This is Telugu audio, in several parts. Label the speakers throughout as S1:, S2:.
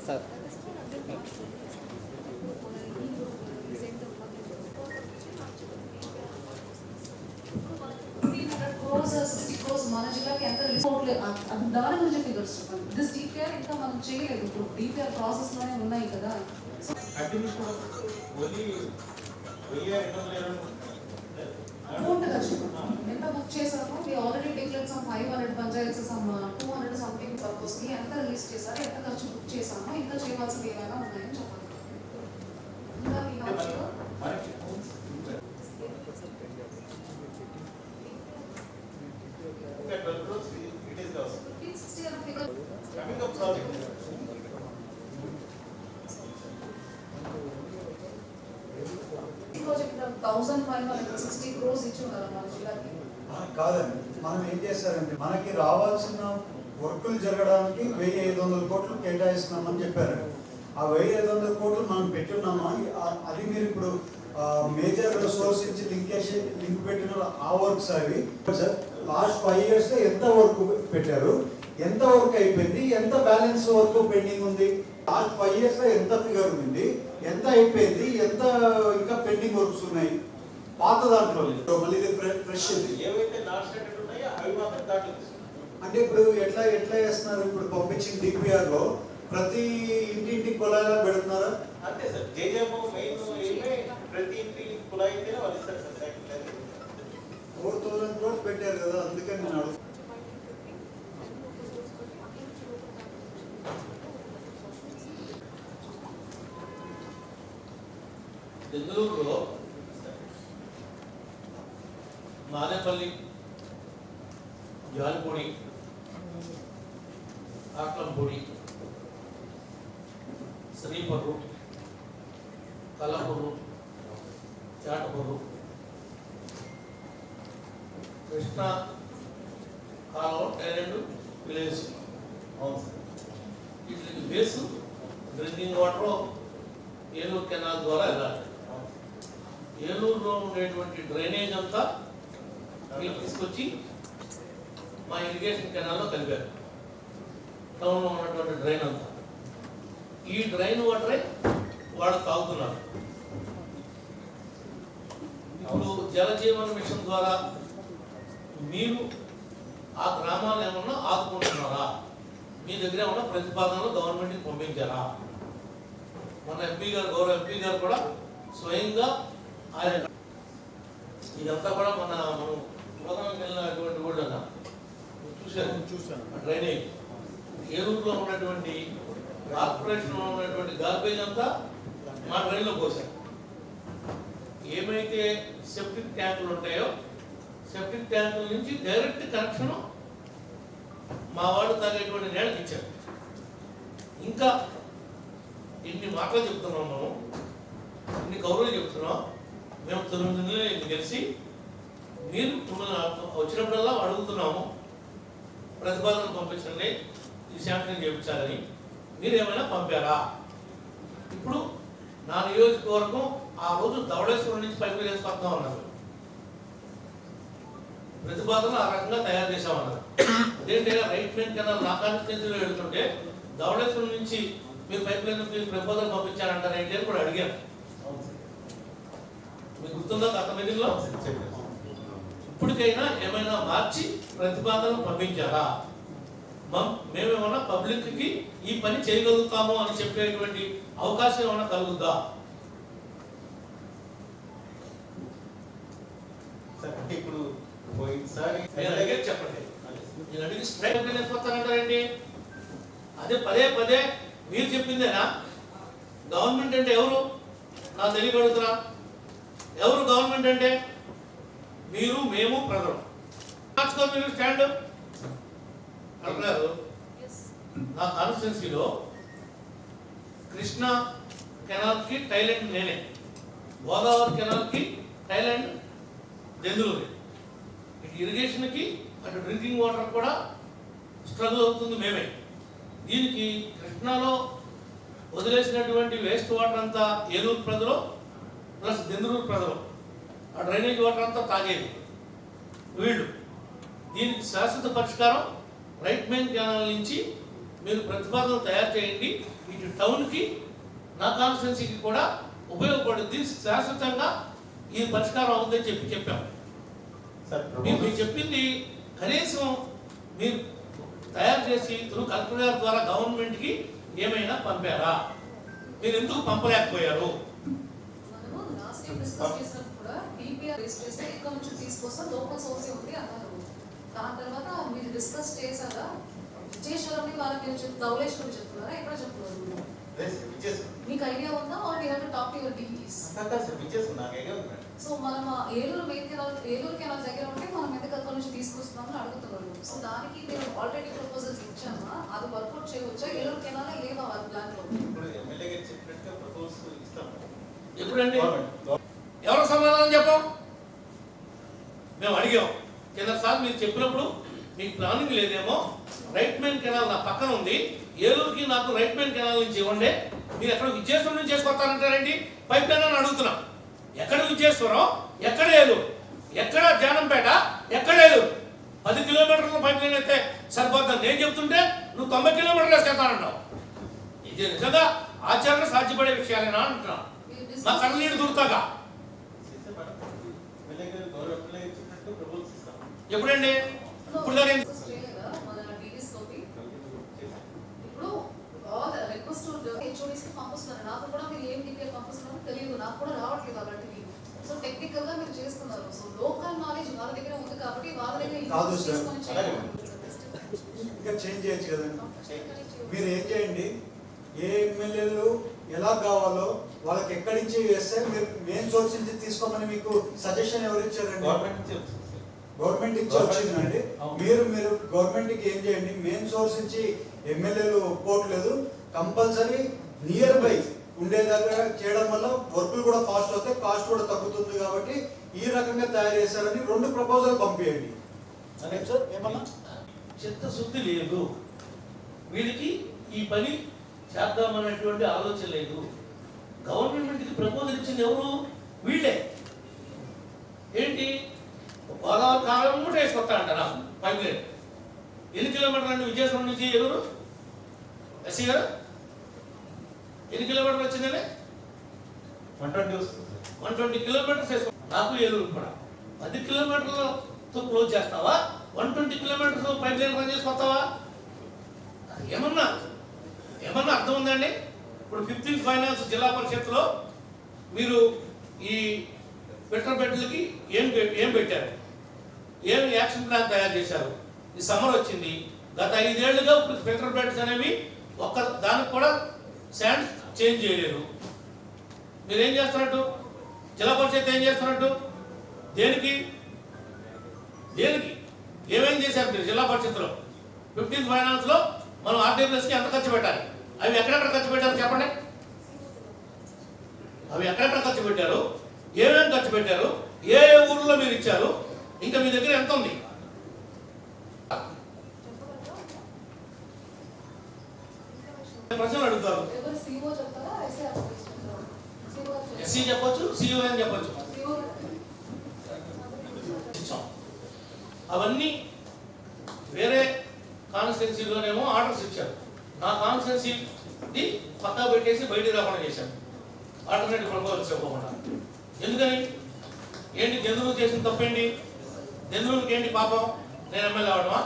S1: సార్
S2: మన జిల్లాకి ఎంత దాని గురించి ఫిగర్స్ చెప్పండి. దిస్ డీపీఆర్ ఇంకా మనం చేయలేదు, ఇప్పుడు డీపీఆర్ ప్రాసెస్ లోనే ఉన్నాయి కదా. అమౌంట్ ఎంత బుక్ చేశామో we already declared some 500 panchayats, some 200 something purpose కి ఎంత రిలీజ్ చేశారు, ఎంత ఖర్చు బుక్ చేశామో, ఇంకా చేయవలసింది ఏమైనా ఉన్నాయని చెప్పాలి. ఇంకా మీ నోట్స్లో
S3: కాదండి, మనం ఏం చేస్తారంటే మనకి రావాల్సిన వర్కులు జరగడానికి 1500 కోట్లు కేటాయిస్తున్నామని చెప్పారండి. ఆ 1500 కోట్లు మనం పెట్టున్నామా? అది మీరు ఇప్పుడు మేజర్ సోర్స్ నుంచి లింక్ పెట్టిన ఆ వర్క్స్ అవి సార్ లాస్ట్ 5 years లో ఎంత వర్క్ పెట్టారు, ఎంత వర్క్ అయిపోయింది, ఎంత బ్యాలెన్స్ వర్క్ పెండింగ్ ఉంది, లాస్ట్ 5 years లో ఎంత ఫిగర్ ఉంది, ఎంత అయిపోయింది, ఎంత ఇంకా పెండింగ్ వర్క్స్ ఉన్నాయి పాత దాంట్లో. మళ్ళీ ఫ్రెష్ ఏవైతే అంటే ఇప్పుడు ఎట్లా చేస్తున్నారు? ఇప్పుడు పంపించిన డిపిఆర్ లో ప్రతి ఇంటింటి కుళాయిలా పెడుతున్నారా?
S4: అంతే సార్, జేజేమో మెయిన్ ప్రతి ఇంటి కుళాయి అయితేనే వాళ్ళు ఇస్తారు సార్.
S3: 4000 crores పెట్టారు కదా, అందుకని నేను అడుగు.
S5: బెంగళూరులో మాదేపల్లి, జాలిపూడి, ఆక్లంపూడి, శ్రీపర్రు, కలపూరు, చాటపూరు, కృష్ణా కాలువ, టైలెండ్ విలేజ్. అవును సార్, వీటికి base drinking water Eluru canal ద్వారా వెళ్ళాలి. ఏలూరులో ఉండేటువంటి డ్రైనేజ్ అంతా మీరు తీసుకొచ్చి మా ఇరిగేషన్ కెనాల్లో కలిపారు. టౌన్లో ఉన్నటువంటి డ్రైన్ అంతా, ఈ డ్రైన్ వాటరే వాడు తాగుతున్నారు. ఇప్పుడు జలజీవన్ మిషన్ ద్వారా మీరు ఆ గ్రామాలు ఏమన్నా ఆదుకుంటున్నారా? మీ దగ్గర ఏమన్నా ప్రతిపాదనలు గవర్నమెంట్కి పంపించారా? మన ఎంపీ గారు, గౌరవ ఎంపీ గారు కూడా స్వయంగా ఆయన ఇదంతా కూడా మనం ప్రధానంగా వెళ్ళినటువంటి కూడా చూశాను. డ్రైనేజ్ ఏలూరులో ఉన్నటువంటి కార్పొరేషన్లో ఉన్నటువంటి గార్బేజ్ అంతా మా డ్రైన్లో పోసారు. ఏమైతే సెప్టిక్ ట్యాంకులు ఉంటాయో సెప్టిక్ ట్యాంకుల నుంచి డైరెక్ట్ కనెక్షన్ మా వాళ్ళు తాగేటువంటి నీళ్ళకి ఇచ్చారు. ఇంకా ఇన్ని మాటలు చెప్తున్నాం, మనం ఇన్ని కౌరులు చెప్తున్నాం. మేము 9 నెలలు కలిసి మీరు వచ్చినప్పుడల్లా అడుగుతున్నాము, ప్రతిపాదనలు పంపించండి, ఈ శాంక్షన్ చేయించాలని. మీరు ఏమైనా పంపారా? ఇప్పుడు నా నియోజకవర్గం ఆ రోజు ధవళేశ్వరం నుంచి పైపు వేసుకొస్తాం అన్నారు. ప్రతిపాదన ఆ రకంగా తయారు చేసామన్నారు. అదేంటే రైట్ మెయిన్ కెనాల్ నా కాన్స్టిట్యూన్సీలో వెళ్తుంటే ధవళేశ్వరం నుంచి మీరు పైప్ లైన్ ప్రతిపాదన పంపించారంటారు ఏంటి అని కూడా అడిగారు. మీకు గుర్తుందా గత మీటింగ్లో? ఇప్పటికైనా ఏమైనా మార్చి ప్రతిపాదన పంపించారా? మేమేమన్నా పబ్లిక్ కి ఈ పని చేయగలుగుతాము అని చెప్పేటువంటి అవకాశం ఏమైనా కలుగుద్దా?
S4: ఇప్పుడు పోయినసారి
S5: చెప్పండి. నేను అడిగి స్ట్రైక్ వేసుకొస్తానంటారండి. అదే పదే పదే మీరు చెప్పిందేనా? గవర్నమెంట్ అంటే ఎవరు నాకు తెలియగలుగుతున్నా? ఎవరు గవర్నమెంట్ అంటే? మీరు, మేము, ప్రజలు. మీరు స్టాండ్ అంటున్నారు. నా కాన్స్టిట్యున్సీలో కృష్ణా కెనాల్కి టైలెండ్ నేనే, గోదావరి కెనాల్కి టైలెండ్ దెందులూరి. ఇటు ఇరిగేషన్కి అటు డ్రింకింగ్ వాటర్ కూడా స్ట్రగుల్ అవుతుంది మేమే. దీనికి కృష్ణాలో వదిలేసినటువంటి వేస్ట్ వాటర్ అంతా ఏలూరు ప్రజలు ప్లస్ దెందులూరు ప్రజలు ఆ డ్రైనేజ్ వాటర్ అంతా తాగేది వీళ్ళు. దీనికి శాశ్వత పరిష్కారం రైట్ మెయిన్ కెనాల్ నుంచి మీరు ప్రతిపాదన తయారు చేయండి, ఇటు టౌన్కి నా కాన్స్టిట్యున్సీకి కూడా ఉపయోగపడుద్ది, శాశ్వతంగా ఈ పరిష్కారం అవుతుందని చెప్పాం. మీరు చెప్పింది కనీసం మీరు తయారు చేసి త్రూ కలెక్టర్ గారి ద్వారా గవర్నమెంట్కి ఏమైనా పంపారా? మీరు ఎందుకు పంపలేకపోయారు?
S2: మనము లాస్ట్ టైం డిస్కస్ చేసినప్పుడు కూడా డిపిఆర్ రేస్ చేస్తే ఇక్కడ నుంచి తీసుకొస్తా లోకల్ సోర్స్ ఉంది అన్నారు. దాని తర్వాత మీరు డిస్కస్ చేశారా? చేశారని వాళ్ళకి మీరు ధవలేశ్వరం చెప్తున్నారా? ఎక్కడ చెప్తున్నారు? మీకు ఐడియా ఉందా? Are you have to talk to your DPs? So మనం Eluru main canal, Eluru canal దగ్గర ఉంటే మనం ఎందుకు అక్కడ నుంచి తీసుకొస్తున్నామని అడుగుతున్నారు. సో దానికి మేము ఆల్రెడీ ప్రపోజల్స్ ఇచ్చామా? అది వర్కౌట్ చేయవచ్చా? ఏలూరు కెనాల్ లేవా వాళ్ళ ప్లాన్ లో?
S5: ఎప్పుడండి? ఎవరు సమాధానం చెప్పాం? మేము అడిగాం కిందసారి మీరు చెప్పినప్పుడు మీకు ప్లానింగ్ లేదేమో, రైట్ మెయిన్ కెనాల్ నా పక్కన ఉంది, ఏలూరుకి నాకు రైట్ మెయిన్ కెనాల్ నుంచి ఇవ్వండి, మీరు ఎక్కడ విజయేశ్వరం నుంచి చేసుకొస్తారంటారండి? పైప్ లైన్ అని అడుగుతున్నాం. ఎక్కడ విజయేశ్వరం, ఎక్కడ ఏలూరు, ఎక్కడ జానంపేట, ఎక్కడ ఏలూరు? 10 కిలోమీటర్ల పైప్ లైన్ అయితే సరిపోతుందని నేను చెప్తుంటే నువ్వు 90 కిలోమీటర్లు వేసేస్తానంటావు. ఇది నిజంగా ఆచరణ సాధ్యపడే విషయాలేనా అంటున్నాను. మా కళ్ళనీడు దొరుకుతాగా. ఎప్పుడండి? ఇప్పుడు
S2: మన డిటిస్ కాపీ ఇప్పుడు రిక్వెస్ట్ హెచ్ఓడిస్ కి పంపిస్తున్నారు. నాకు కూడా మీరు ఏం డీటెయిల్ పంపిస్తున్నారో తెలియదు, నాకు కూడా రావట్లేదు అలాంటివి. సో టెక్నికల్ గా మీరు చేస్తున్నారు. సో లోకల్ నాలెడ్జ్ వాళ్ళ దగ్గర ఉంది కాబట్టి వాళ్ళ దగ్గర
S3: ఇంకా చేంజ్ చేయొచ్చు కదండి. మీరు ఏం చేయండి, ఏ ఎమ్మెల్యేలు ఎలా కావాలో వాళ్ళకి ఎక్కడి నుంచి వేస్తే మీరు మెయిన్ సోర్స్ నుంచి తీసుకోమని మీకు సజెషన్ ఎవరు ఇచ్చారండి? గవర్నమెంట్ ఇచ్చి వచ్చిందండి. మీరు గవర్నమెంట్కి ఏం చేయండి, మెయిన్ సోర్స్ నుంచి ఎమ్మెల్యేలు ఒప్పుకోవట్లేదు, కంపల్సరీ నియర్ బై ఉండే దగ్గర చేయడం వల్ల వర్కులు కూడా ఫాస్ట్ అవుతాయి, కాస్ట్ కూడా తగ్గుతుంది. కాబట్టి ఈ రకంగా తయారు చేశారని 2 ప్రపోజల్ పంపించండి. సార్ ఏమన్నా
S5: చిత్తశుద్ధి లేదు, వీళ్ళకి ఈ పని చేద్దామనేటువంటి ఆలోచన లేదు. గవర్నమెంట్కి ప్రపోజల్ ఇచ్చింది ఎవరు? వీళ్ళే. ఏంటి గోదావరి కాలం కూడా వేసుకొస్తా అంటారా పైప్ లైన్? ఎన్ని కిలోమీటర్లు అండి విజయనగరం నుంచి ఏలూరు? ఎస్సీ గారు ఎన్ని కిలోమీటర్లు వచ్చిందండి? 120 కిలోమీటర్స్ వేసుకో. నాకు ఏలూరు కూడా 10 కిలోమీటర్లతో క్లోజ్ చేస్తావా? 120 కిలోమీటర్స్ పైప్ లైన్ రన్ చేసుకొస్తావా? ఏమన్నా అర్థం ఉందండి? ఇప్పుడు 15th ఫైనాన్స్ జిల్లా పరిషత్లో మీరు ఈ ఫిల్టర్ బెడ్లకి ఏం పెట్టారు? ఏం యాక్షన్ ప్లాన్ తయారు చేశారు? ఈ సమ్మర్ వచ్చింది, గత 5 ఏళ్లుగా ఇప్పుడు ఫిల్టర్ బెడ్స్ అనేవి ఒక్క దానికి కూడా శాండ్ చేంజ్ చేయలేదు. మీరు ఏం చేస్తున్నట్టు? జిల్లా పరిషత్ ఏం చేస్తున్నట్టు? దేనికి ఏమేం చేశారు మీరు జిల్లా పరిషత్లో? 15th ఫైనాన్స్లో మనం ఆర్డబ్ల్యూఎస్కి ఎంత ఖర్చు పెట్టాలి? అవి ఎక్కడెక్కడ ఖర్చు పెట్టారు చెప్పండి. అవి ఎక్కడెక్కడ ఖర్చు పెట్టారు? ఏమేమి ఖర్చు పెట్టారు? ఏ ఊర్లో మీరు ఇచ్చారు? ఇంకా మీ దగ్గర ఎంత ఉంది? ప్రశ్నలు అడుగుతారు. ఎస్సీ చెప్పొచ్చు, సిఓ అని చెప్పొచ్చు. అవన్నీ వేరే కాన్స్టిట్యున్సీలోనేమో ఆర్డర్స్ ఇచ్చారు. నా కాన్స్టిట్యున్సీ పక్కా పెట్టేసి బయటికి రాకుండా చేశాను, ఆల్టర్నేటివ్ ప్రపోజల్స్ ఇవ్వకుండా. ఎందుకని? ఏంటి జంతువులు చేసిన తప్పేంటి? జంతువులకి ఏంటి పాపం? నేను ఎమ్మెల్యే అవడమా?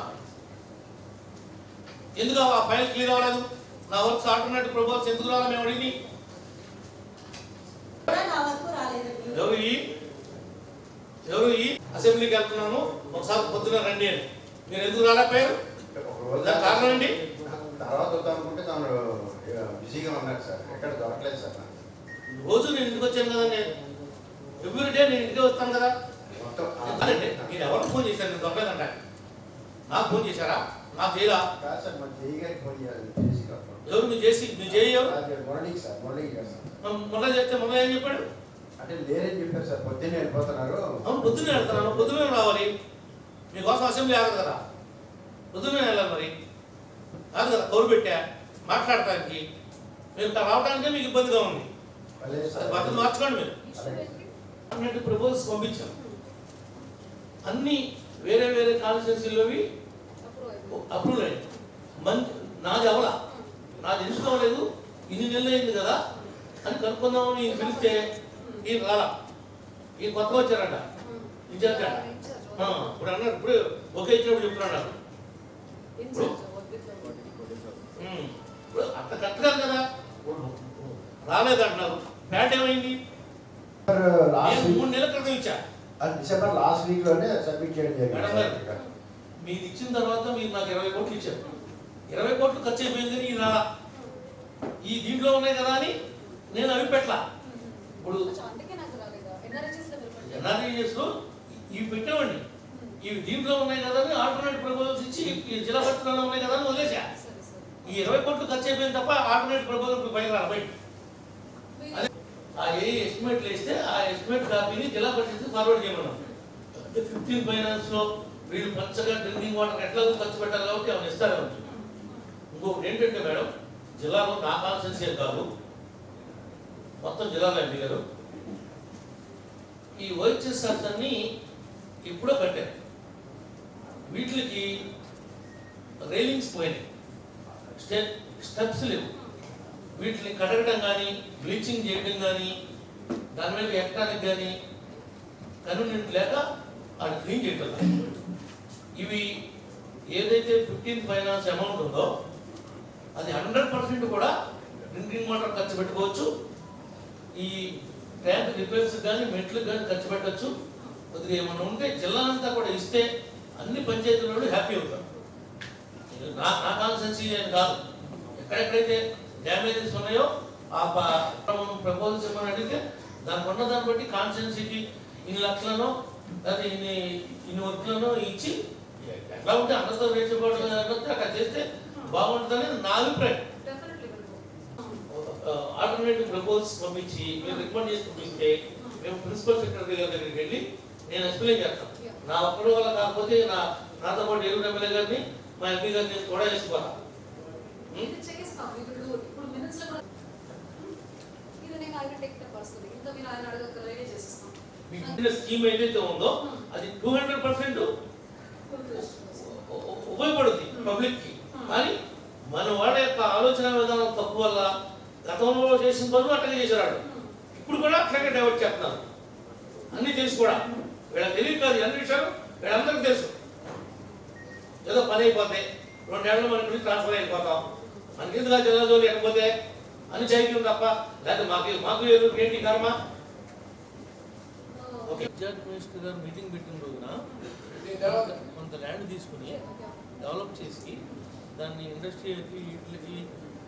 S5: ఎందుకు ఆ ఫైల్ క్లియర్ అవ్వలేదు? నా వర్క్స్ ఆల్టర్నేటివ్ ప్రపోజల్స్ ఎందుకు రావాలి? మేము అడిగి ఎవరు ఈ అసెంబ్లీకి వెళ్తున్నాను ఒకసారి పొద్దున రండి అని మీరు ఎందుకు రాలేకపోయారు? కారణం ఏంటి? రోజు నేను ఇంటికి వచ్చాను కదండి, ఎవ్రీడే నేను ఇంటికి వస్తాను కదా. మీరు ఎవరు ఫోన్ చేశారు? నేను దొరకలేదంట. నాకు ఫోన్ చేశారా? నాకు చేయరా? ఎవరు నువ్వు చేసి నువ్వు చేయవు? మొన్న చేస్తే మొన్న ఏం చెప్పాడు?
S1: అంటే లేరని చెప్పారు సార్, పొద్దున్నే వెళ్ళిపోతున్నారు.
S5: అవును, పొద్దున్నే వెళ్తున్నాను. పొద్దున్నే రావాలి, మీకోసం అసెంబ్లీ ఆగదు కదా, పొద్దున్నే వెళ్ళాలి. మరి కాదు కదా, కౌరు పెట్టా మాట్లాడటానికి. మీరు రావడానికే మీకు ఇబ్బందిగా ఉంది, బట్టలు మార్చుకోండి. మీరు అన్నట్టు ప్రపోజల్స్ పంపించాం. అన్ని వేరే కాన్స్టిట్యున్సీలోవి అప్రూవల్ అయ్యాయి. నాది అవలా, నాది తెలుసుకోలేదు, ఇన్ని నెలలు అయింది కదా అని కనుక్కుందామని ఈయన పిలిస్తే ఈయన రాలా, ఈయన కొత్తగా వచ్చారంట ఇన్ఛార్జ్ అంట. ఇప్పుడు అన్నారు, ఇప్పుడు ఒకే ఇచ్చినప్పుడు చెప్తున్నాడు. ఇప్పుడు అంత కరెక్ట్ కాదు కదా, రాలేదంటున్నారు. ప్యాట్ ఏమైంది?
S1: లాస్ట్
S5: 3 నెలల క్రితం ఇచ్చా.
S1: డిసెంబర్ లాస్ట్ వీక్ లోనే సబ్మిట్ చేయడం
S5: మేడం గారు, మీరు ఇచ్చిన తర్వాత మీరు నాకు 20 కోట్లు ఇచ్చారు. 20 కోట్లు ఖర్చు అయిపోయింది ఈ నెల, ఈ దీంట్లో ఉన్నాయి కదా అని నేను అవి పెట్టలా. ఇప్పుడు ఎన్ఆర్ఈఎస్ లో ఇవి పెట్టామండి, ఇవి దీంట్లో ఉన్నాయి కదా అని ఆల్టర్నేటివ్ ప్రపోజల్స్ ఇచ్చి జిల్లా పరిషత్లో ఉన్నాయి కదా అని వదిలేసా. ఈ 20 కోట్లు ఖర్చు అయిపోయింది తప్ప ఆల్టర్నేటివ్ ప్రపోజల్ పైన రాబట్టి ఆ ఏ ఎస్టిమేట్లు వేస్తే ఆ ఎస్టిమేట్ కాపీని జిల్లా పరిషత్ ఫార్వర్డ్ చేయమన్నాం. 15 ఫైనాన్స్ లో వీళ్ళు పంచగా డ్రింకింగ్ వాటర్ ఎట్లా ఖర్చు పెట్టాలి కాబట్టి అవన్నీ ఇస్తారు. ఇంకొకటి ఏంటంటే మేడం, జిల్లాలో నా కాన్స్టిట్యున్సీ కాదు, మొత్తం జిల్లాలో ఎంపీ గారు ఈ ఓహెచ్ఎస్ఆర్స్ అన్ని ఎప్పుడో కట్టారు. వీటికి రైలింగ్స్ పోయినాయి, స్టెప్స్ లేవు. వీటిని కడగడం కానీ బ్లీచింగ్ చేయడం కానీ దాని మీద ఎక్కడానికి కానీ కన్వీనియంట్ లేక అది క్లీన్ చేయటం. ఇవి ఏదైతే 15 ఫైనాన్స్ అమౌంట్ ఉందో అది 100% కూడా డ్రింకింగ్ వాటర్ ఖర్చు పెట్టుకోవచ్చు. ఈ ట్యాంక్ రిపేర్స్ కానీ మెట్లకు కానీ ఖర్చు పెట్టచ్చు. కొద్దిగా ఏమైనా ఉంటే జిల్లా అంతా కూడా ఇస్తే అన్ని పంచాయతీలలో హ్యాపీ అవుతారు. నా కాన్స్టిట్యున్సీ అని కాదు, ఎక్కడెక్కడైతే డ్యామేజెస్ ఉన్నాయో ఆ ప్రపోజల్స్ ఏమైనా అడిగితే దానికి ఉన్న దాన్ని బట్టి కాన్స్టిట్యున్సీకి ఇన్ని లక్షలను లేదా ఇన్ని వర్క్లను ఇచ్చి ఎట్లా ఉంటే అందరితో వేసుకోవడం అక్కడ చేస్తే బాగుంటుందని నా అభిప్రాయం. ఆల్టర్నేటివ్ ప్రపోజల్స్ పంపించి మీరు రికమెండ్ చేసి పంపిస్తే మేము ప్రిన్సిపల్ సెక్రటరీ గారి దగ్గరికి వెళ్ళి నేను ఎక్స్ప్లెయిన్ చేస్తాను. నా ఒక్కడి వల్ల కాకపోతే నాతో పాటు ఏలూరు ఎమ్మెల్యే గారిని మా ఎంపీ గారిని కూడా వేసుకోవాలి. స్కీమ్ ఏదైతే ఉందో అది 200% ఉపయోగపడుతుంది పబ్లిక్ కి. కానీ మన వాళ్ళ యొక్క ఆలోచన విధానం తప్పు వల్ల గతంలో చేసిన పనులు అట్లాగే చేశారు, ఇప్పుడు కూడా అట్లాగే డైవర్ట్ చేస్తున్నారు. అన్ని తెలుసు కూడా, వీళ్ళకి తెలియదు కాదు అన్ని విషయాలు వీళ్ళందరికీ తెలుసు. ఏదో పని అయిపోతాయి, 2 ఏళ్ళలో మన గురించి ట్రాన్స్ఫర్ అయిపోతాం, మనకి ఎందుకు జిల్లా జోలి లేకపోతే అని చైతన్యం తప్ప లేకపోతే మాకు ఏదో ఏంటి కర్మ. ఓకే, ఇన్ఛార్జ్ మినిస్టర్ గారు మీటింగ్ పెట్టిన రోజున కొంత ల్యాండ్ తీసుకుని డెవలప్ చేసి దాన్ని ఇండస్ట్రీకి వీటికి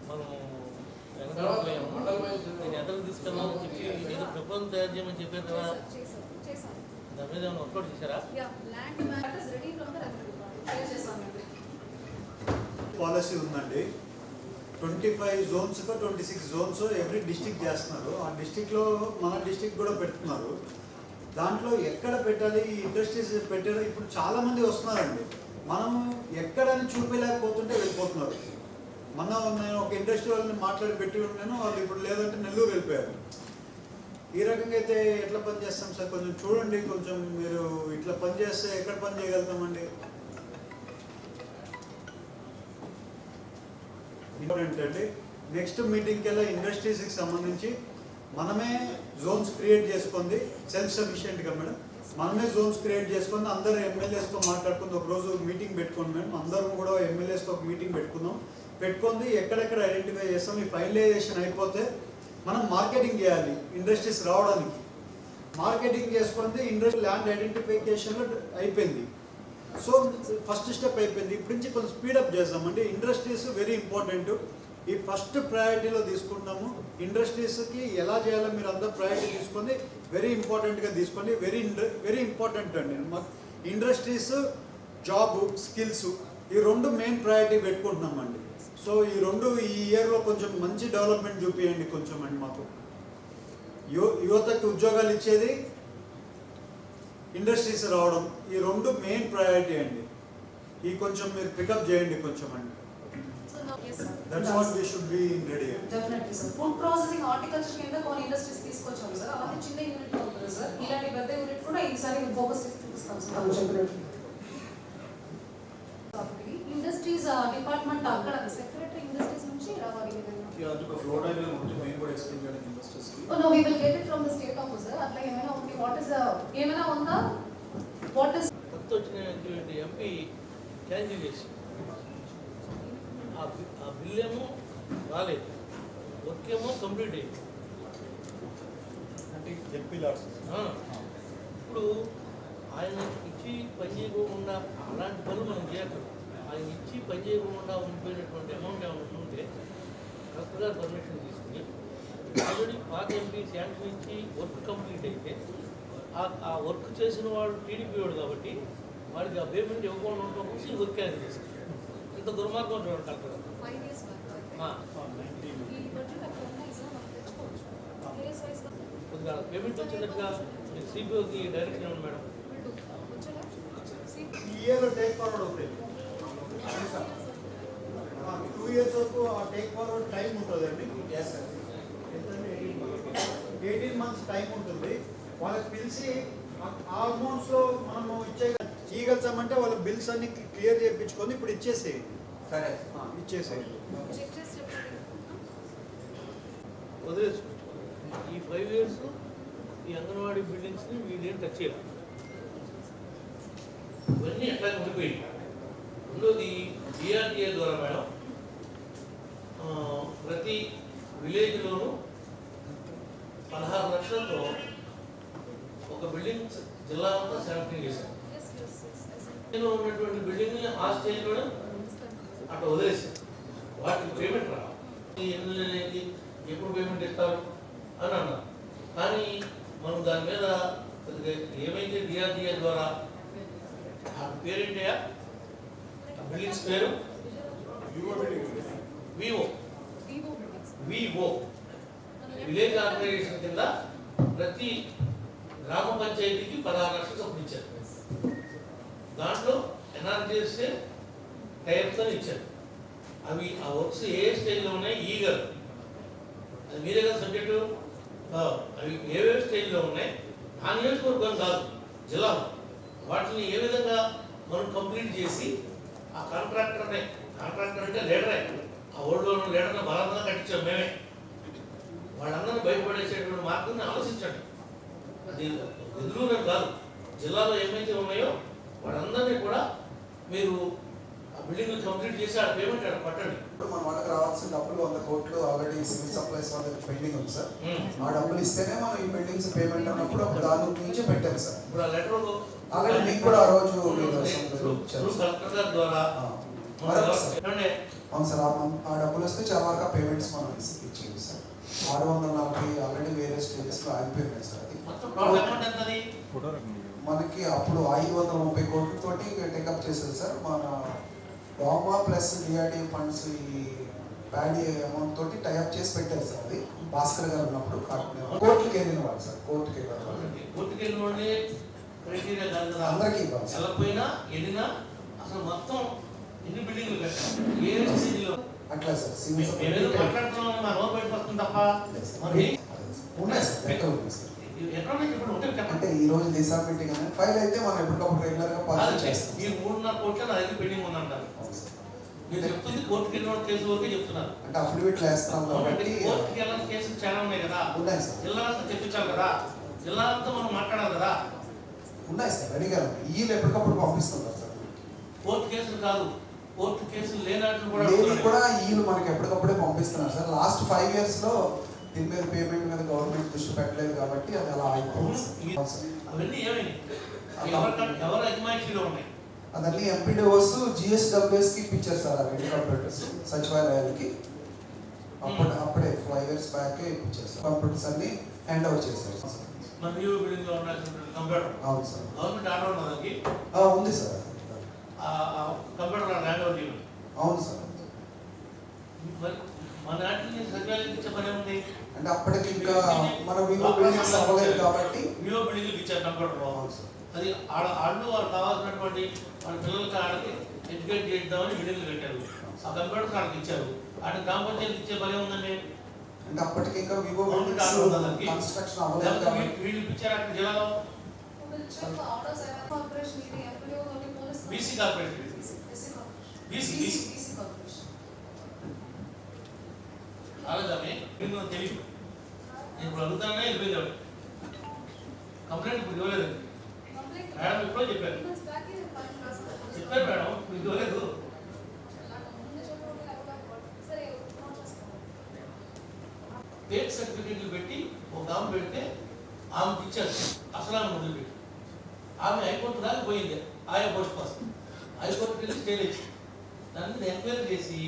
S5: మనం నేను ఎదలు తీసుకెళ్ళామని చెప్పి ఏదో ప్రపోజల్ తయారు చేయమని చెప్పారు కదా, దాని మీద ఏమైనా వర్కౌట్ చేశారా?
S3: పాలసీ ఉందండి. 25 జోన్స్ 26 జోన్స్ ఎవ్రీ డిస్ట్రిక్ట్ చేస్తున్నారు. ఆ డిస్ట్రిక్ట్లో మన డిస్ట్రిక్ట్ కూడా పెడుతున్నారు. దాంట్లో ఎక్కడ పెట్టాలి ఈ ఇండస్ట్రీస్ పెట్టారు. ఇప్పుడు చాలామంది వస్తున్నారండి, మనం ఎక్కడని చూపించలేకపోతుంటే వెళ్ళిపోతున్నారు. నేను ఒక ఇండస్ట్రీ వాళ్ళని మాట్లాడి పెట్టి ఉన్నాను, వాళ్ళు ఇప్పుడు లేదంటే నెల్లూరు వెళ్ళిపోయారు. ఈ రకంగా అయితే ఎట్లా పని చేస్తాం సార్? కొంచెం చూడండి, కొంచెం మీరు ఇట్లా పని చేస్తే ఎక్కడ పని చేయగలుగుతామండి? ఇంపార్టెంట్ అండి. నెక్స్ట్ మీటింగ్కి వెళ్ళి ఇండస్ట్రీస్కి సంబంధించి మనమే జోన్స్ క్రియేట్ చేసుకుంది, సెల్ఫ్ సఫిషియెంట్గా మేడం మనమే జోన్స్ క్రియేట్ చేసుకుంది. అందరూ ఎమ్మెల్యేస్తో మాట్లాడుకుంది, ఒకరోజు మీటింగ్ పెట్టుకోండి మేడం. అందరం కూడా ఎమ్మెల్యేస్తో ఒక మీటింగ్ పెట్టుకుంది ఎక్కడెక్కడ ఐడెంటిఫై చేస్తాం. ఈ ఫైనలైజేషన్ అయిపోతే మనం మార్కెటింగ్ చేయాలి. ఇండస్ట్రీస్ రావడానికి మార్కెటింగ్ చేసుకుంది. ఇండస్ట్రీ ల్యాండ్ ఐడెంటిఫికేషన్లో అయిపోయింది. సో ఫస్ట్ స్టెప్ అయిపోయింది. ఇప్పటి నుంచి కొంచెం స్పీడప్ చేద్దామండి. Industries very important. ఈ ఫస్ట్ ప్రయారిటీలో తీసుకుంటాము. ఇండస్ట్రీస్కి ఎలా చేయాలో మీరు అందరూ ప్రయారిటీ తీసుకొని వెరీ ఇంపార్టెంట్గా తీసుకోండి. వెరీ ఇంపార్టెంట్ అండి. ఇండస్ట్రీస్, జాబ్, స్కిల్స్ ఈ 2 మెయిన్ ప్రయారిటీ పెట్టుకుంటున్నామండి. సో ఈ 2 ఈ ఇయర్లో కొంచెం మంచి డెవలప్మెంట్ చూపించండి కొంచెం అండి. మాకు యువతకి ఉద్యోగాలు ఇచ్చేది, ఇండస్ట్రీస్ రావడం, ఈ 2 మెయిన్ ప్రయారిటీ అండి. ఈ కొంచెం మీరు పికప్ చేయండి కొంచెం అండి. That's what we should be ready.
S2: Definitely sir. Food processing, horticulture కింద కొన్ని ఇండస్ట్రీస్ తీసుకొచ్చాము సార్. అవన్నీ చిన్న యూనిట్ ఉంటుంది సార్. ఇలాంటి పెద్ద యూనిట్ కూడా ఈసారి ఫోకస్ చేసి చూపిస్తాం సార్. ఇండస్ట్రీస్ డిపార్ట్మెంట్ అక్కడ సెక్రటరీ
S6: అంటే ఒక ఫ్లో డయాగ్రామ్ ఉంటుంది మేము కూడా ఎక్స్ప్లెయిన్ చేయడానికి ఇన్వెస్టర్స్కి.
S2: Oh, no, we will get it from the state officer. అట్లా ఏమైనా ఉంది, what is the ఏమైనా ఉందా, what is
S5: కొత్త వచ్చినటువంటి ఎంపీ క్యాన్సిల్ చేసి ఆ బిల్ ఏమో రాలేదు, వర్క్ ఏమో కంప్లీట్ అయింది.
S6: అంటే ఎంపీ లాట్స్.
S5: ఇప్పుడు ఆయన ఇచ్చి పని చేయకుండా అలాంటి పనులు మనం చేయకూడదు. ఆయన ఇచ్చి పని చేయకుండా ఉండిపోయినటువంటి అమౌంట్ ఏమైనా ఉంటే కలెక్టర్ గారు పర్మిషన్ తీసుకుని ఆల్రెడీ పాత ఎంపీ శాంక్షన్ ఇచ్చి వర్క్ కంప్లీట్ అయితే ఆ వర్క్ చేసిన వాడు టీడీపీ వాడు కాబట్టి వాడికి ఆ పేమెంట్ ఇవ్వకుండా ఉండడం కోసం ఈ వర్క్ క్యాన్సిల్ చేస్తారు. ఇంత దుర్మార్గం చూడండి కలెక్టర్ గారు.
S2: 5 years back? ఈ బడ్జెట్ అక్కడ ఉన్నాయి సార్, మనం తెచ్చుకోవచ్చు. Years wise గా
S5: కొద్దిగా పేమెంట్ వచ్చేటట్టుగా సిపిఓకి డైరెక్షన్ ఇవ్వండి మేడం.
S2: we'll do. వచ్చేలా? See?
S3: ఈ ఇయర్ టేక్ ఫార్వర్డ్ అవుతాయి 2 years వరకు ఆ టేక్ ఫార్వర్డ్ టైం ఉంటుందండి. 18 months టైం ఉంటుంది. వాళ్ళకి పిలిచి ఆ అమౌంట్స్ లో మనము ఇచ్చేయగలుగుతామంటే వాళ్ళ బిల్స్ అన్ని క్లియర్ చేయించుకొని ఇప్పుడు ఇచ్చేసేయండి.
S1: సరే.
S3: ఇచ్చేసేయండి.
S2: Check చేసి చెప్పండి.
S5: వదిలేసు ఈ 5 years ఈ అంగన్వాడీ బిల్డింగ్స్ని వీళ్ళేం టచ్ చేయాలి, ఇవన్నీ ఎట్లా ఉండిపోయి. రెండోది డిఆర్డిఏ ద్వారా మేడం ప్రతి విలేజ్లోనూ 16 లక్షలతో ఒక బిల్డింగ్ జిల్లా అంతా శాంక్షన్ చేశారు.
S2: Yes, yes, yes, yes.
S5: నేను ఉన్నటువంటి బిల్డింగ్ని ఆ స్టేజ్లోనే అట్లా వదిలేశారు. వాటికి పేమెంట్ రా ఎన్ని అనేది ఎప్పుడు పేమెంట్ ఇస్తారు అని అన్నారు. కానీ మనం దాని మీద ఏమైతే డిఆర్డిఏ ద్వారా ఆ పేరేంటయా బిల్డింగ్స్ పేరు VO
S2: Vivo buildings.
S5: VO village organization కింద ప్రతి గ్రామ పంచాయతీకి 16 లక్షలు చొప్పున ఇచ్చారు. దాంట్లో ఎన్ఆర్జీఎస్ టైప్స్ అని ఇచ్చారు. అవి ఆ వర్క్స్ ఏ స్టేజ్లో ఉన్నాయి ఈగర్ అది మీరే కదా సబ్జెక్టు. అవి ఏవే స్టేజ్లో ఉన్నాయి ఆ నియోజకవర్గం కాదు జిల్లాలో వాటిని ఏ విధంగా మనం కంప్లీట్ చేసి ఆ కాంట్రాక్టర్ అంటే లీడరే ఆ ఓల్డ్లో లీడర్ని బలంగా కట్టించాం మేమే. వాళ్ళందరినీ బయటపడేసేటువంటి మార్గాన్ని ఆలోచించండి. అది ఎదురుగా కాదు, జిల్లాలో ఏమైతే ఉన్నాయో వాళ్ళందరినీ కూడా మీరు ఆ బిల్డింగ్ కంప్లీట్ చేసి ఆ పేమెంట్ అక్కడ పట్టండి.
S7: ఇప్పుడు మన వాళ్ళకి రావాల్సిన డబ్బులు 100 కోట్లు ఆల్రెడీ సివిల్ సప్లైస్ వాళ్ళకి పెండింగ్ ఉంది సార్. ఆ డబ్బులు ఇస్తేనే మనం ఈ బిల్డింగ్స్ పేమెంట్ అన్నప్పుడు అప్పుడు దాని నుంచి పెట్టాము సార్.
S5: ఇప్పుడు ఆ లెటర్
S7: ఆల్రెడీ మీకు కూడా ఆ రోజు
S5: కలెక్టర్ గారి ద్వారా
S7: అవును సార్. ఆ డబ్బులు వస్తే చాలా వరకు పేమెంట్స్ మనం ఇచ్చేది సార్. 640 ఆల్రెడీ వేరే స్టేజెస్ లో ఆగిపోయినాయి సార్. అది
S5: మొత్తం టోటల్ అమౌంట్ ఎంతది?
S7: మనకి అప్పుడు 530 కోట్లతోటి టేకప్ చేసేది సార్. మన డామా ప్లస్ డిఆర్డీ ఫండ్స్ ఈ ప్యాడీ అమౌంట్ తోటి టైఅప్ చేసి పెట్టారు సార్. అది భాస్కర్ గారు ఉన్నప్పుడు కోర్టుకి వెళ్ళిన వాళ్ళు సార్. కోర్టుకి వెళ్ళిన
S5: వాళ్ళే క్రైటీరియా కాదు కదా,
S7: అందరికీ ఇవ్వాలి సార్.
S5: వెళ్ళకపోయినా వెళ్ళినా అసలు మొత్తం ఎన్ని బిల్డింగ్లు కట్టాం ఏ స్టేజ్లో
S7: అట్లా సార్. సివిల్
S5: మేమేదో మాట్లాడుతున్నాం మా నోట్ బయటకు వస్తుంది తప్ప మరి
S7: ఉన్నాయి సార్. ఎక్కడ ఉంది సార్
S5: ఎక్కడ ఉన్నాయి చెప్పండి ఉంటే
S7: అంటే
S5: చెప్పండి.
S7: ఈ రోజు దిశా మీటింగ్ అనేది ఫైల్ అయితే మనం ఎప్పటికప్పుడు రెగ్యులర్ గా పాస్ చేస్తాం.
S5: మీరు 3.5 కోట్ల నా దగ్గర పెండింగ్ ఉందంటారు. మీరు చెప్తుంది కోర్టుకి వెళ్ళిన కేసు వరకే చెప్తున్నారు.
S7: అంటే అఫిడవిట్లు వేస్తాం కాబట్టి
S5: కోర్టుకి వెళ్ళిన కేసులు చాలా ఉన్నాయి కదా,
S7: ఉన్నాయి సార్.
S5: జిల్లా అంతా తెప్పించాలి కదా, జిల్లా అంతా మనం మాట్లాడాలి కదా.
S7: ఉన్నాయి సార్. రెడీగా వీళ్ళు ఎప్పటికప్పుడు పంపిస్తున్నారు సార్.
S5: కోర్టు కేసులు కాదు, కోర్టు కేసులు లేనట్లు కూడా
S7: లేని
S5: అడుగుతున్నారు.
S7: కూడా వీళ్ళు మనకి ఎప్పటికప్పుడే పంపిస్తున్నారు సార్. లాస్ట్ 5 years లో దీని మీద పేమెంట్ మీద గవర్నమెంట్ దృష్టి పెట్టలేదు కాబట్టి అది అలా అయిపోయింది సార్.
S5: అవన్నీ ఏమైనాయి? ఎవరు అజమాయిషీలో ఉన్నాయి?
S7: అదన్నీ ఎంపీడీఓస్ జిఎస్డబ్ల్యూఎస్ కి ఇప్పించారు సార్. ఆ రెండు కంప్యూటర్స్ సచివాలయాలకి అప్పుడే 5 years బ్యాక్ ఇప్పించారు సార్. కంప్యూటర్స్ అన్ని హ్యాండ్ ఓవర్ చేశారు సార్.
S5: మన న్యూ బిల్డింగ్ లో ఉన్న కంప్యూటర్
S7: అవును సార్.
S5: గవర్నమెంట్ ఆర్డర్ ఉన్నదానికి
S7: ఉంది సార్.
S5: కంప్యూటర్ హ్యాండ్ ఓవర్ చేయాలి.
S7: అవును సార్.
S5: మరి మన నాటిని సచివాలయం ఇచ్చే పని ఉంది
S7: అంటే అప్పటికి ఇంకా మన వివో బిల్డింగ్స్ అవ్వలేదు కాబట్టి
S5: వివో బిల్డింగ్ ఇచ్చారు కంప్యూటర్.
S7: అవును సార్.
S5: అది వాళ్ళు కావాల్సినటువంటి వాళ్ళ పిల్లలకి ఆడకి ఎడ్యుకేట్ చేద్దామని బిల్డింగ్లు కట్టారు. ఆ కంప్యూటర్ వాళ్ళకి ఇచ్చారు. ఆడ గ్రామ పంచాయతీ ఇచ్చే పని ఉందండి.
S7: అంటే అప్పటికి ఇంకా వివో
S5: గవర్నమెంట్ ఆర్డర్ ఉందండి.
S7: కన్స్ట్రక్షన్ అవ్వలేదు కాబట్టి
S5: వీళ్ళు ఇప్పించారు అక్కడ జిల్లాలో
S2: We'll check the orders. I have corporation ఇది MPO ఒకటి police
S5: BC corporation
S2: BC corporation.
S5: BC
S2: BC corporation.
S5: అలాగే మీకు తెలియదు నేను ఇప్పుడు అడుగుతానే వెళ్ళిపోయాడు కంప్లైంట్ ఇప్పుడు ఇవ్వలేదు మేడం ఇప్పుడు చెప్పారు చెప్పారు మేడం ఇప్పుడు ఇవ్వలేదు ఫేక్ సర్టిఫికేట్లు పెట్టి ఒక ఆమె పెడితే ఆమెకి ఇచ్చారు అసలు ఆమె వదిలిపెట్టి ఆమె హైకోర్టు దాకా పోయింది ఆయా పోస్ట్ కోసం హైకోర్టుకి వెళ్ళి స్టే తెచ్చి దాని మీద ఎంక్వైరీ చేసి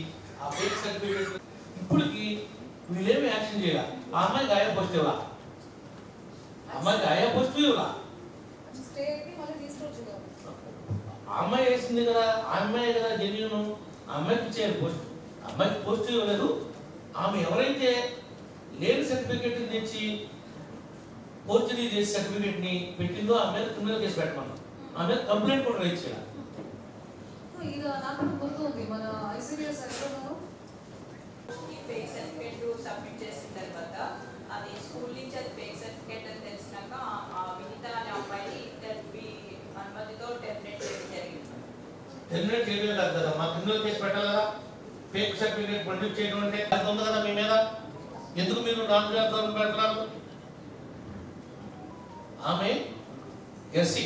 S5: ఆ ఫేక్ సర్టిఫికేట్ ఇప్పటికి వీళ్ళేమి యాక్షన్ చేయాలి ఆ అమ్మాయికి ఆయా పోస్ట్ ఇవ్వాల అమ్మాయికి ఆయా పోస్ట్ ఇవ్వాల ఆ అమ్మాయి వేసింది కదా ఆ అమ్మాయి కదా జెన్యూన్ ఆ అమ్మాయికి ఇచ్చేయాలి పోస్ట్ అమ్మాయికి పోస్ట్ ఇవ్వలేదు ఆమె ఎవరైతే లేని సర్టిఫికేట్ తెచ్చి ఫోర్జరీ చేసి సర్టిఫికేట్ ని పెట్టిందో ఆ మీద క్రిమినల్ కేసు పెట్టమన్నాం ఆ మీద కంప్లైంట్ కూడా రైట్ చేయాలి
S2: ಈಗ ನಾನು ಗೊತ್ತುಂది మన ఐసిడిఎస్ ఎక్కడో
S8: ఫేక్ సర్టిఫికేట్ సబ్మిట్ చేసిన తర్వాత అది స్కూల్ నుంచి అది ఫేక్ సర్టిఫికేట్ అని తెలిసినాక ఆ మిగతా అమ్మాయిని అనుమతితో టెర్మినేట్ చేయడం జరిగింది.
S5: టెర్మినేట్ చేయలేదు కదా మా క్రిమినల్ కేసు పెట్టాలి కదా ఫేక్ సర్టిఫికేట్ ప్రొడ్యూస్ చేయడం అంటే అది ఉంది కదా మీ మీద ఎందుకు మీరు రాజుగారు పెడుతున్నారు ఆమె ఎస్సీ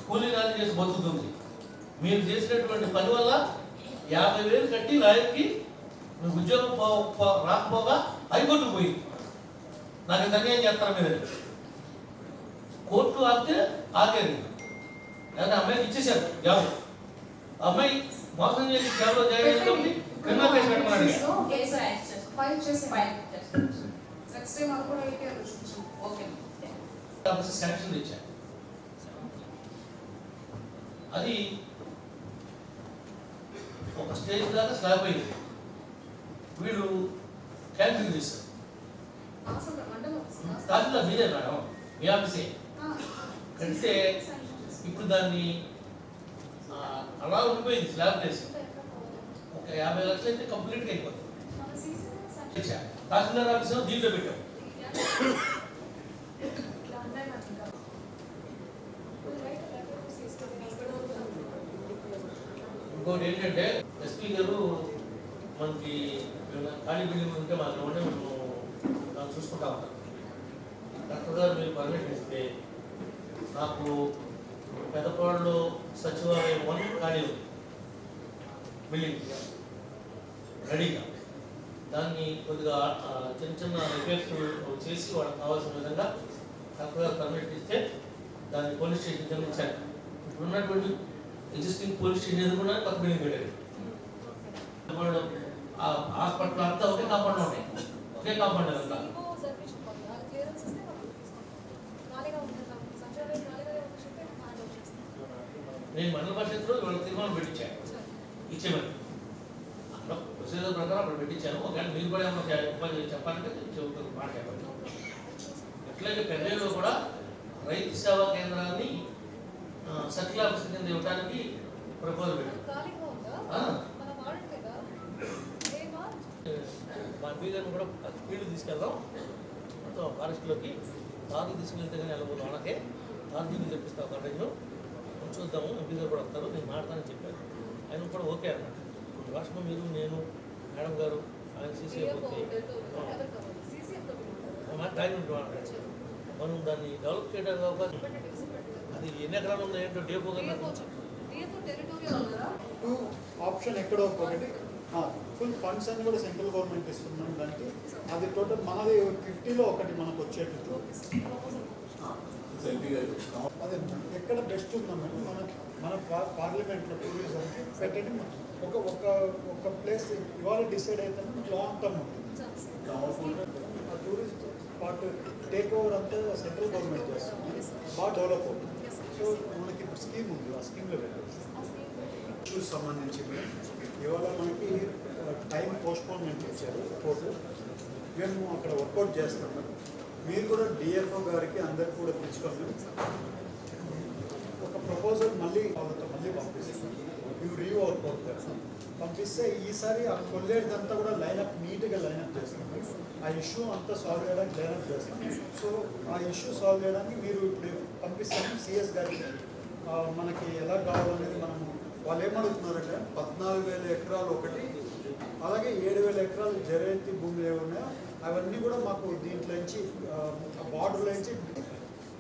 S5: కూలీ రాజు చేసి బతుకుతుంది మీరు చేసినటువంటి పని వల్ల 50,000 కట్టి లాయర్కి మీకు ఉద్యోగం రాకపోగా హైకోర్టుకు పోయింది నాకు ఇంతకేం చేస్తారు మీరు కోర్టు ఆపితే ఆగేది లేదా అమ్మాయికి ఇచ్చేసారు జాబ్ అమ్మాయి మోసం చేసి జాబ్లో జాయిన్ అయింది క్రిమినల్ కేసు పెట్టమన్నాడు
S8: కేసు రైట్
S2: ఫైల్ చేసి
S8: ఫైల్ చేస్తాం.
S2: నెక్స్ట్ టైం అది కూడా ఏటీఆర్ చూపించాం
S8: ఓకే
S5: శాంక్షన్ ఇచ్చారు అది ఒక స్టేజ్ దాకా స్లాబ్ అయింది వీళ్ళు క్యాన్సిల్ చేశారు
S2: అసలు మండలం
S5: తహసీల్దార్ మీదే మేడం మీ ఆఫీసే కడితే ఇప్పుడు దాన్ని అలా ఉండిపోయింది స్లాబ్ చేసి ఒక 50 లక్షలు అయితే కంప్లీట్గా అయిపోతుంది తహసీల్దార్ ఆఫీస్ దీంట్లో పెట్టాం ఇంకోటి ఏంటంటే ఎస్పీ గారు మనకి ఖాళీ బిల్డింగ్ ఉంటే మాకు ఉంటే మేము దాన్ని చూసుకుంటా ఉంటాం డాక్టర్ గారు మీరు పర్మిషన్ ఇస్తే నాకు పెద్దపాడులో సచివాలయం 1 ఖాళీ ఉంది బిల్డింగ్ రెడీగా దాన్ని కొద్దిగా చిన్న చిన్న రిపేర్స్ చేసి వాళ్ళకి కావాల్సిన విధంగా డాక్టర్ గారు పర్మిషన్ ఇస్తే దాన్ని పోలీస్ స్టేషన్ కింద ఇచ్చారు ఇప్పుడు ఉన్నటువంటి ఎగ్జిస్టింగ్ పోలీస్ స్టేషన్ ఎదుర్కొన్నా కొత్త బిల్డింగ్ పెట్టారు హాస్పిటల్ అంతా ఒకే కాంపౌండ్ ఉన్నాయి ఒకే కాంపౌండ్ అంతా నేను మండల పరిషత్లో ఇవాళ తీర్మానం పెట్టించాను ఇచ్చేమని అక్కడ ప్రొసీజర్ ప్రకారం అక్కడ పెట్టించాను ఒకవేళ మీరు కూడా ఏమన్నా ఇబ్బంది చెప్పాలంటే మాట చెప్పండి అట్లాగే పెద్దలో కూడా రైతు సేవా కేంద్రాన్ని సర్కిల్ ఆఫీస్ కింద ఇవ్వడానికి ప్రపోజల్ పెట్టాను మా బీగర్ని కూడా ఫీల్డ్ తీసుకెళ్దాం మొత్తం ఫారెస్ట్లోకి తారు తీసుకెళ్తే కానీ వెళ్ళబోదు వాళ్ళకే తారు తెప్పిస్తాం కాలేజ్లో చూద్దాము ఎంపీ గారు కూడా వస్తారు నేను మాట్లాడతానని చెప్పాను ఆయన కూడా ఓకే అన్నాడు రాష్ట్రంలో మీరు నేను మేడం గారు ఆయన సీసీ అయిపోతే టైం ఉంటుంది మనం దాన్ని డెవలప్ చేయడానికి అవకాశం అది ఎన్ని ఎకరాలు ఉందో ఏంటో డేపో
S3: ఆప్షన్ ఎక్కడో ఒకటి ఫుల్ ఫండ్స్ అని కూడా సెంట్రల్ గవర్నమెంట్ ఇస్తున్నాం దానికి అది టోటల్ మనది 50లో ఒకటి మనకు వచ్చేటట్టు అదే ఎక్కడ బెస్ట్ ఉందంటే మన పార్లమెంట్లో టూరిజంకి పెట్టండి ఒక ఒక ఒక ప్లేస్ ఇవాళ డిసైడ్ అయితే లాంగ్ టర్మ్ ఉంటుంది ఆ టూరిస్ట్ పార్ట్ టేక్ ఓవర్ అంతా సెంట్రల్ గవర్నమెంట్ చేస్తుంది బాగా డెవలప్ అవుతుంది సో మనకి ఇప్పుడు స్కీమ్ ఉంది ఆ స్కీమ్లో పెట్టాలి ఇష్యూస్ సంబంధించి ఇవాళ మనకి టైం పోస్ట్పోన్మెంట్ చేశారు కోర్టు మేము అక్కడ వర్కౌట్ చేస్తాము మీరు కూడా డిఎఫ్ఓ గారికి అందరికి కూడా తెచ్చుకోండి ఒక ప్రపోజల్ మళ్ళీ వాళ్ళతో మళ్ళీ పంపిస్తాం ఇవి రీవర్కౌట్ చేస్తాం పంపిస్తే ఈసారి ఆ కొల్లేదంతా కూడా లైనప్ నీట్గా లైనప్ చేస్తాం ఆ ఇష్యూ అంతా సాల్వ్ చేయడానికి లైనప్ చేస్తాం సో ఆ ఇష్యూ సాల్వ్ చేయడానికి మీరు ఇప్పుడు పంపిస్తాము సిఎస్ గారికి మనకి ఎలా కావాలనేది మనము వాళ్ళు ఏమడుగుతున్నారంటే 14,000 ఎకరాలు ఒకటి అలాగే 7,000 ఎకరాలు జరైతీ భూములు ఏమున్నాయో అవన్నీ కూడా మాకు దీంట్లో నుంచి బార్డర్లో నుంచి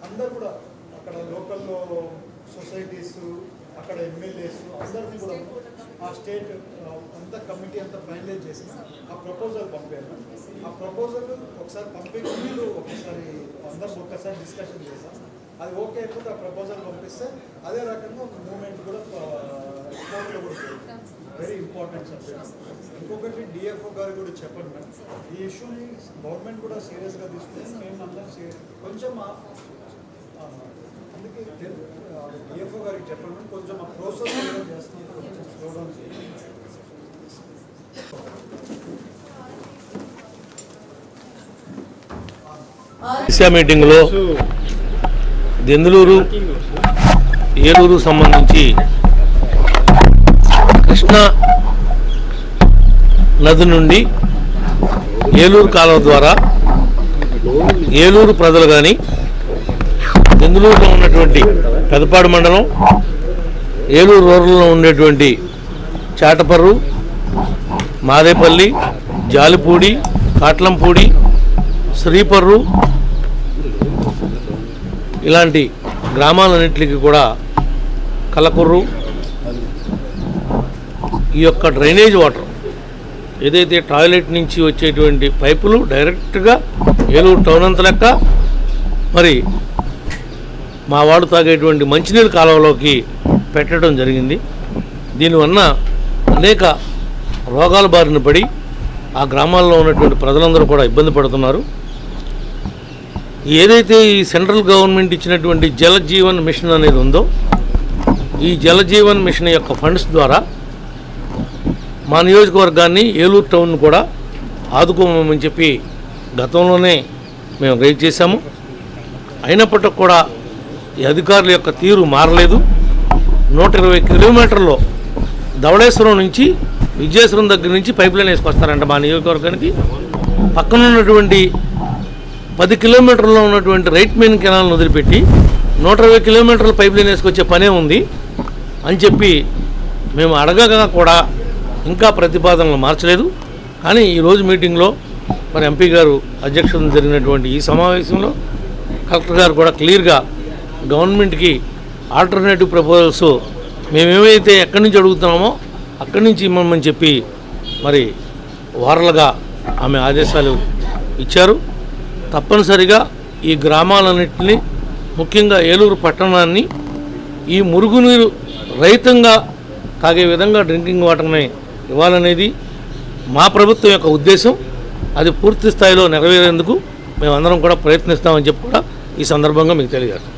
S3: అందరు కూడా అక్కడ లోకల్లో సొసైటీస్ అక్కడ ఎమ్మెల్యేస్ అందరినీ కూడా ఆ స్టేట్ అంతా కమిటీ అంతా ఫైనలైజ్ చేసిన ఆ ప్రపోజల్ పంపాను. ఆ ప్రపోజల్ ఒకసారి పంపించి మీరు ఒకసారి అందరం ఒక్కసారి డిస్కషన్ చేసాం. అది ఓకే అయిపోతే ఆ ప్రపోజల్ పంపిస్తే అదే రకంగా మూమెంట్ కూడా కోర్టులో కూడా వెరీ ఇంపార్టెంట్ సబ్జెక్ట్. ఇంకొకటి డిఎఫ్ఓ గారు కూడా చెప్పండి మేడం, ఈ ఇష్యూని గవర్నమెంట్ కూడా సీరియస్గా తీసుకుని మేము అందరం కొంచెం అందుకే డిఎఫ్ఓ గారికి చెప్పండి కొంచెం ఆ ప్రోసెస్ చేస్తున్నాం కొంచెం చూడడం.
S5: మీటింగ్లో దెందులూరు ఏలూరు సంబంధించి కృష్ణా నది నుండి ఏలూరు కాలువ ద్వారా ఏలూరు ప్రజలు కానీ దెందులూరులో ఉన్నటువంటి పెదపాడు మండలం ఏలూరు రూరల్లో ఉండేటువంటి చాటపర్రు, మాదేపల్లి, జాలిపూడి, కాట్లంపూడి, శ్రీపర్రు ఇలాంటి గ్రామాలన్నింటికి కూడా కలకుర్రు ఈ యొక్క డ్రైనేజ్ వాటర్ ఏదైతే టాయిలెట్ నుంచి వచ్చేటువంటి పైపులు డైరెక్ట్గా ఏలూరు టౌన్ అంత లెక్క మరి మా వాడు తాగేటువంటి మంచినీళ్ళ కాలువలోకి పెట్టడం జరిగింది. దీనివల్ల అనేక రోగాల బారిన పడి ఆ గ్రామాల్లో ఉన్నటువంటి ప్రజలందరూ కూడా ఇబ్బంది పడుతున్నారు. ఏదైతే ఈ సెంట్రల్ గవర్నమెంట్ ఇచ్చినటువంటి జల జీవన్ మిషన్ అనేది ఉందో ఈ జల జీవన్ మిషన్ యొక్క ఫండ్స్ ద్వారా మా నియోజకవర్గాన్ని ఏలూరు టౌన్ కూడా ఆదుకోమని చెప్పి గతంలోనే మేము రైజ్ చేశాము. అయినప్పటికీ కూడా ఈ అధికారుల యొక్క తీరు మారలేదు. 120 కిలోమీటర్లో ధవళేశ్వరం నుంచి విజయేశ్వరం దగ్గర నుంచి పైప్ లైన్ వేసుకొస్తారంట మా నియోజకవర్గానికి. పక్కన ఉన్నటువంటి 10 కిలోమీటర్లో ఉన్నటువంటి రైట్ మెయిన్ కెనాల్ను వదిలిపెట్టి 120 కిలోమీటర్ల పైప్ లైన్ వేసుకొచ్చే పనే ఉంది అని చెప్పి మేము అడగగా కూడా ఇంకా ప్రతిపాదనలు మార్చలేదు. కానీ ఈరోజు మీటింగ్లో మరి ఎంపీ గారు అధ్యక్షతన జరిగినటువంటి ఈ సమావేశంలో కలెక్టర్ గారు కూడా క్లియర్గా గవర్నమెంట్కి ఆల్టర్నేటివ్ ప్రపోజల్స్ మేమేమైతే ఎక్కడి నుంచి అడుగుతున్నామో అక్కడి నుంచి ఇమ్మని చెప్పి మరి వారలుగా ఆమె ఆదేశాలు ఇచ్చారు. తప్పనిసరిగా ఈ గ్రామాలన్నింటినీ ముఖ్యంగా ఏలూరు పట్టణాన్ని ఈ మురుగునీరు రహితంగా తాగే విధంగా డ్రింకింగ్ వాటర్ని ఇవ్వాలనేది మా ప్రభుత్వం యొక్క ఉద్దేశం. అది పూర్తి స్థాయిలో నెరవేరేందుకు మేమందరం కూడా ప్రయత్నిస్తామని చెప్పి కూడా ఈ సందర్భంగా మీకు తెలియజేస్తాం.